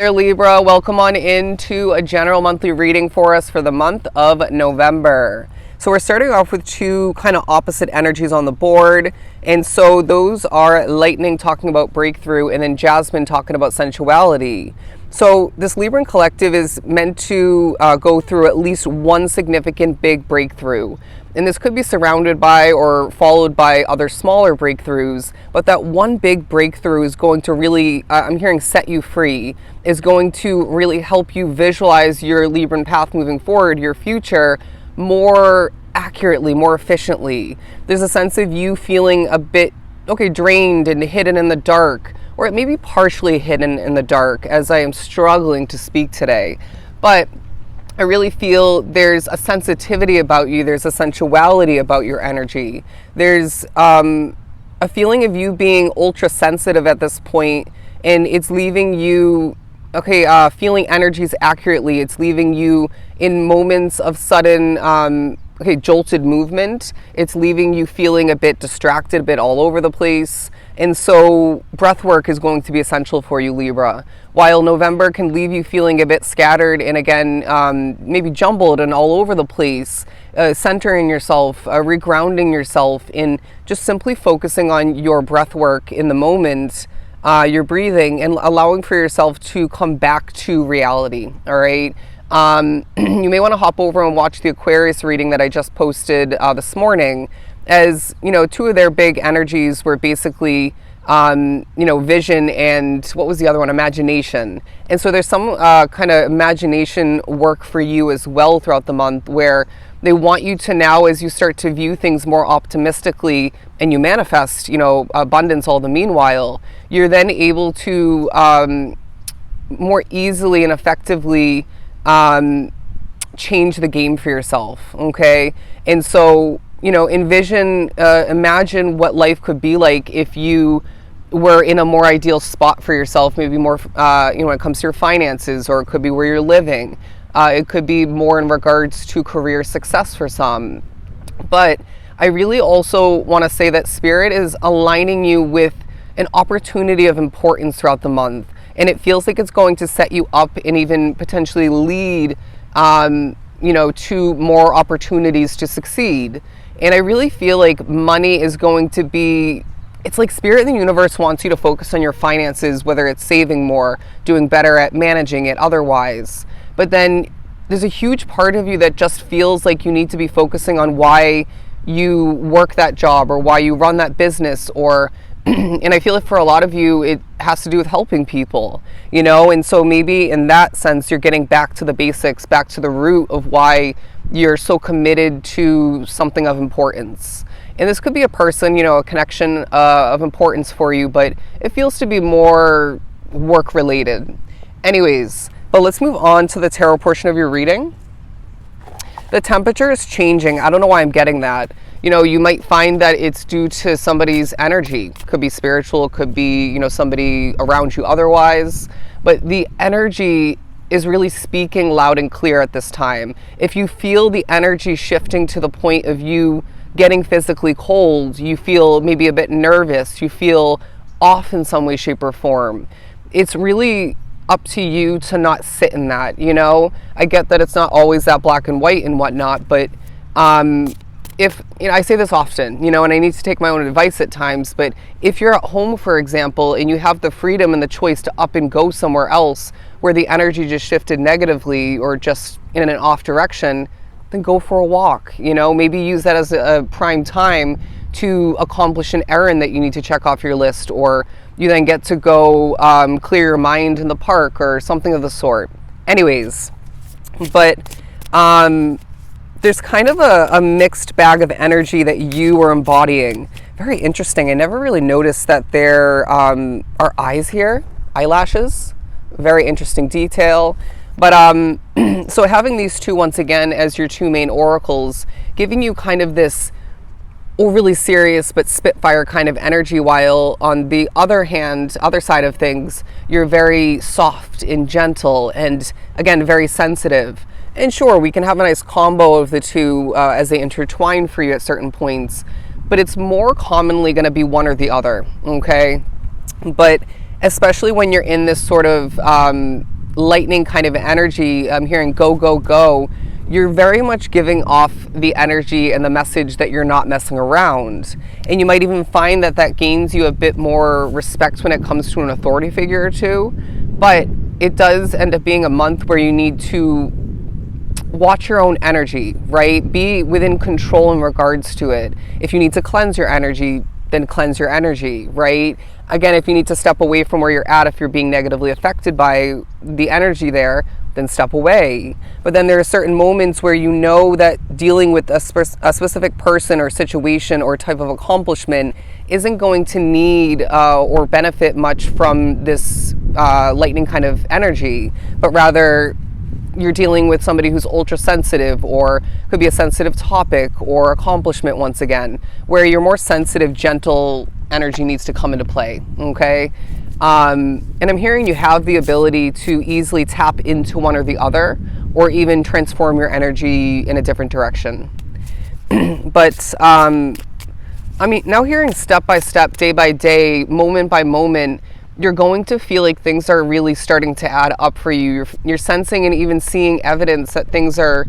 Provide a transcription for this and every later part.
There, Libra, welcome on into a general monthly reading for us for the month of November. So we're starting off with two kind of opposite energies on the board, and so those are Lightning talking about breakthrough and then Jasmine talking about sensuality. So this Libran collective is meant to go through at least one significant big breakthrough. And this could be surrounded by or followed by other smaller breakthroughs, but that one big breakthrough is going to really, I'm hearing set you free, is going to really help you visualize your Libran path moving forward, your future, more accurately, more efficiently. There's a sense of you feeling a bit, drained and hidden in the dark, or it may be partially hidden in the dark as I am struggling to speak today. But I really feel there's a sensitivity about you. There's a sensuality about your energy. There's a feeling of you being ultra sensitive at this point, and it's leaving you, feeling energies accurately. It's leaving you in moments of sudden, jolted movement. It's leaving you feeling a bit distracted, a bit all over the place. And so breath work is going to be essential for you, Libra. While November can leave you feeling a bit scattered and again, maybe jumbled and all over the place, centering yourself, regrounding yourself in just simply focusing on your breath work in the moment, your breathing, and allowing for yourself to come back to reality, all right? You may want to hop over and watch the Aquarius reading that I just posted this morning, as two of their big energies were basically vision and what was the other one, imagination. And so there's some kind of imagination work for you as well throughout the month, where they want you to now, as you start to view things more optimistically and you manifest abundance all the meanwhile, you're then able to more easily and effectively change the game for yourself. Okay. And so imagine what life could be like if you were in a more ideal spot for yourself, maybe more, when it comes to your finances, or it could be where you're living. It could be more in regards to career success for some. But I really also want to say that Spirit is aligning you with an opportunity of importance throughout the month. And it feels like it's going to set you up and even potentially lead, to more opportunities to succeed. And I really feel like money is going to be, it's like Spirit in the universe wants you to focus on your finances, whether it's saving more, doing better at managing it otherwise. But then there's a huge part of you that just feels like you need to be focusing on why you work that job or why you run that business, or and I feel like for a lot of you, it has to do with helping people, and so maybe in that sense, you're getting back to the basics, back to the root of why you're so committed to something of importance. And this could be a person, a connection of importance for you, but it feels to be more work related. Anyways, but let's move on to the tarot portion of your reading. The temperature is changing. I don't know why I'm getting that. You might find that it's due to somebody's energy. Could be spiritual, could be, somebody around you otherwise. But the energy is really speaking loud and clear at this time. If you feel the energy shifting to the point of you getting physically cold, you feel maybe a bit nervous, you feel off in some way, shape, or form, it's really up to you to not sit in that, I get that it's not always that black and white and whatnot, but if, I say this often, and I need to take my own advice at times, but if you're at home, for example, and you have the freedom and the choice to up and go somewhere else where the energy just shifted negatively or just in an off direction, then go for a walk, maybe use that as a prime time to accomplish an errand that you need to check off your list, or you then get to go clear your mind in the park or something of the sort. Anyways, but there's kind of a mixed bag of energy that you are embodying. Very interesting. I never really noticed that there are eyes here, eyelashes. Very interesting detail. But so having these two once again as your two main oracles, giving you kind of this overly serious but spitfire kind of energy, while on the other hand, other side of things, you're very soft and gentle and again very sensitive. And sure, we can have a nice combo of the two as they intertwine for you at certain points, but it's more commonly going to be one or the other, okay? But especially when you're in this sort of lightning kind of energy. I'm hearing go, go, go. You're very much giving off the energy and the message that you're not messing around. And you might even find that that gains you a bit more respect when it comes to an authority figure or two. But it does end up being a month where you need to watch your own energy, right? Be within control in regards to it. If you need to cleanse your energy, then cleanse your energy, right? Again, if you need to step away from where you're at, if you're being negatively affected by the energy there, then step away. But then there are certain moments where you know that dealing with a specific person or situation or type of accomplishment isn't going to need or benefit much from this lightning kind of energy, but rather you're dealing with somebody who's ultra sensitive, or could be a sensitive topic or accomplishment once again, where your more sensitive, gentle energy needs to come into play, okay? And I'm hearing you have the ability to easily tap into one or the other, or even transform your energy in a different direction. But I mean, now hearing step by step, day by day, moment by moment, you're going to feel like things are really starting to add up for you. You're sensing and even seeing evidence that things are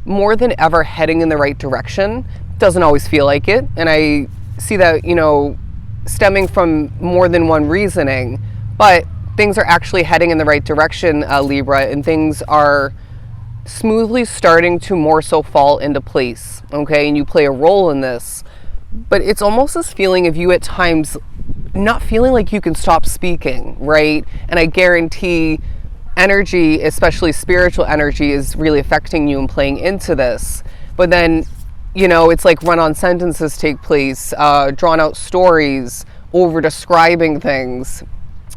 more than ever heading in the right direction. Doesn't always feel like it. And I see that, you know, stemming from more than one reasoning, but things are actually heading in the right direction, Libra, and things are smoothly starting to more so fall into place, okay? And you play a role in this, but it's almost this feeling of you at times not feeling like you can stop speaking, right? And I guarantee energy, especially spiritual energy, is really affecting you and playing into this. But then, you know, it's like run-on sentences take place, drawn out stories, over describing things,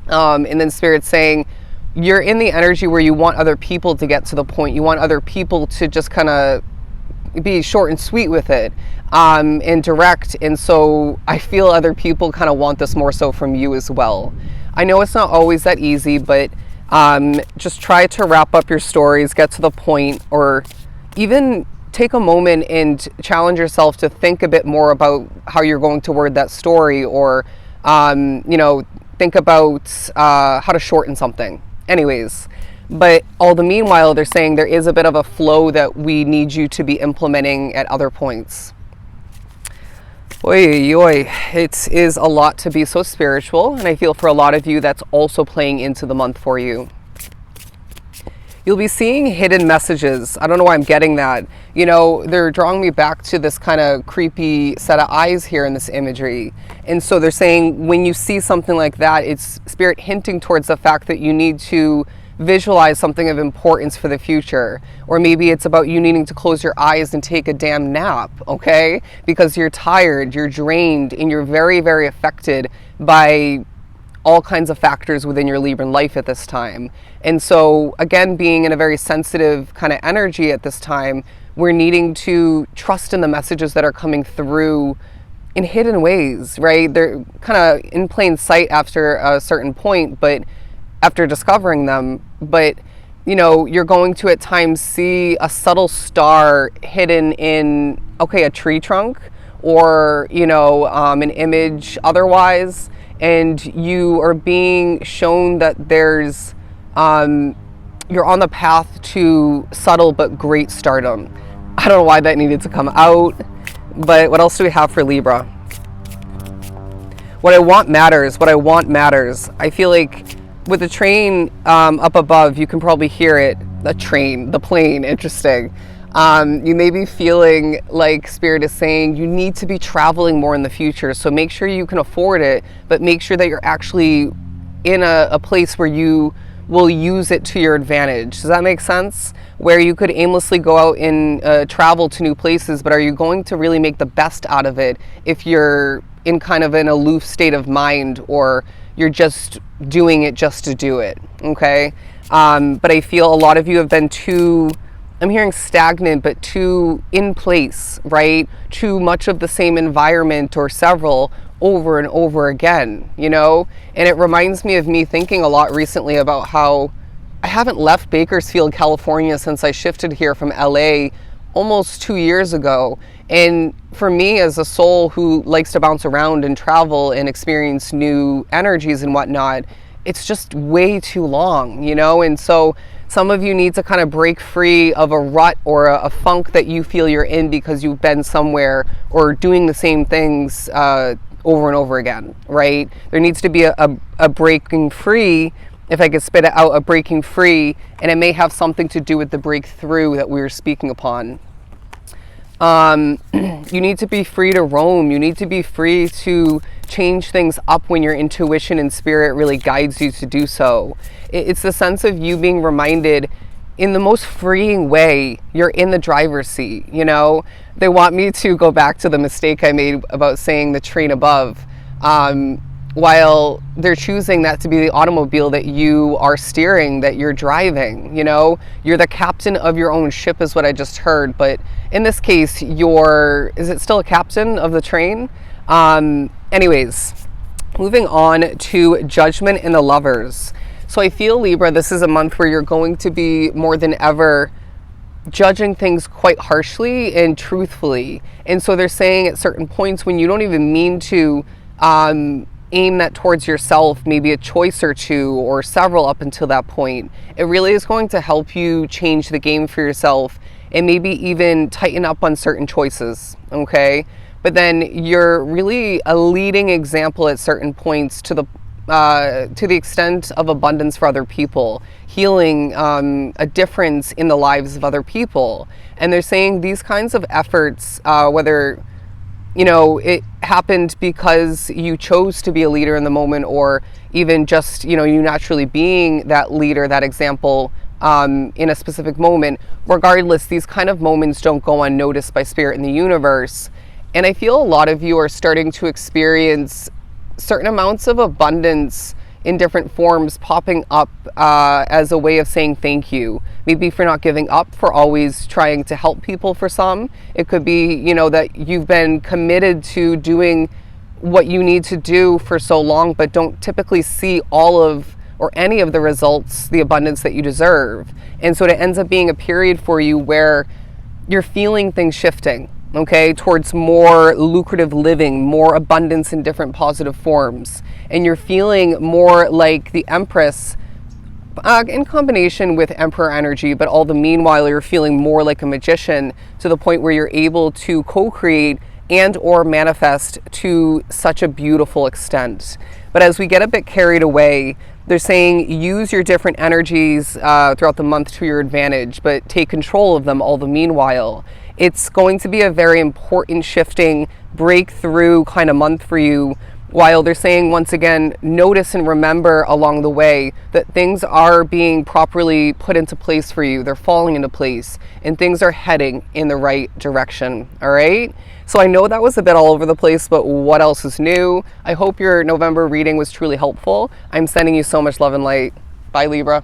and then Spirit's saying you're in the energy where you want other people to get to the point. You want other people to just kind of be short and sweet with it, and direct. And so I feel other people kind of want this more so from you as well. I know it's not always that easy, but just try to wrap up your stories, get to the point, or even take a moment and challenge yourself to think a bit more about how you're going to word that story, or you know, think about how to shorten something. Anyways, but all the meanwhile, they're saying there is a bit of a flow that we need you to be implementing at other points. Oy, oy. It is a lot to be so spiritual, and I feel for a lot of you that's also playing into the month for you. You'll be seeing hidden messages. I don't know why I'm getting that. You know, they're drawing me back to this kind of creepy set of eyes here in this imagery. And so they're saying when you see something like that, it's Spirit hinting towards the fact that you need to visualize something of importance for the future. Or maybe it's about you needing to close your eyes and take a damn nap, okay? Because you're tired, you're drained, and you're very, very affected by all kinds of factors within your Libran life at this time. And so again, being in a very sensitive kind of energy at this time, we're needing to trust in the messages that are coming through in hidden ways, right? They're kind of in plain sight after a certain point, but after discovering them, but you know, you're going to at times see a subtle star hidden in, okay, a tree trunk, or, you know, an image otherwise, and you are being shown that there's, you're on the path to subtle but great stardom. I don't know why that needed to come out, but what else do we have for Libra? What I want matters. What I want matters. I feel like with the train up above, you can probably hear it. The train, the plane, interesting. You may be feeling like Spirit is saying you need to be traveling more in the future. So make sure you can afford it, but make sure that you're actually in a place where you will use it to your advantage. Does that make sense? Where you could aimlessly go out and travel to new places, but are you going to really make the best out of it if you're in kind of an aloof state of mind, or you're just doing it just to do it, okay? But I feel a lot of you have been too, I'm hearing stagnant, but too in place, right? Too much of the same environment, or several, over and over again, you know? And it reminds me of me thinking a lot recently about how I haven't left Bakersfield, California since I shifted here from LA almost 2 years ago. And for me, as a soul who likes to bounce around and travel and experience new energies and whatnot, it's just way too long, you know? And so some of you need to kind of break free of a rut or a funk that you feel you're in because you've been somewhere or doing the same things over and over again, right? There needs to be a breaking free, if I could spit it out, a breaking free, and it may have something to do with the breakthrough that we were speaking upon. You need to be free to roam. You need to be free to change things up when your intuition and spirit really guides you to do so. It's the sense of you being reminded in the most freeing way, you're in the driver's seat, you know? They want me to go back to the mistake I made about saying the train above, while they're choosing that to be the automobile that you are steering, that you're driving, you know? You're the captain of your own ship is what I just heard, but in this case, is it still a captain of the train? Anyways, moving on to Judgment and the Lovers. So I feel, Libra, this is a month where you're going to be more than ever judging things quite harshly and truthfully. And so they're saying at certain points when you don't even mean to aim that towards yourself, maybe a choice or two or several up until that point, it really is going to help you change the game for yourself and maybe even tighten up on certain choices, okay? But then you're really a leading example at certain points to the extent of abundance for other people, healing, a difference in the lives of other people. And they're saying these kinds of efforts, whether, you know, it happened because you chose to be a leader in the moment, or even just, you know, you naturally being that leader, that example, in a specific moment. Regardless, these kind of moments don't go unnoticed by spirit in the universe. And I feel a lot of you are starting to experience certain amounts of abundance in different forms popping up as a way of saying thank you. Maybe for not giving up, for always trying to help people for some. It could be, you know, that you've been committed to doing what you need to do for so long, but don't typically see all of or any of the results, the abundance that you deserve. And so it ends up being a period for you where you're feeling things shifting, okay, towards more lucrative living, more abundance in different positive forms. And you're feeling more like the Empress in combination with Emperor energy, but all the meanwhile you're feeling more like a magician to the point where you're able to co-create and or manifest to such a beautiful extent. But as we get a bit carried away, they're saying use your different energies throughout the month to your advantage, but take control of them all the meanwhile. It's going to be a very important shifting breakthrough kind of month for you, while they're saying, once again, notice and remember along the way that things are being properly put into place for you. They're falling into place and things are heading in the right direction. All right. So I know that was a bit all over the place, but what else is new? I hope your November reading was truly helpful. I'm sending you so much love and light. Bye, Libra.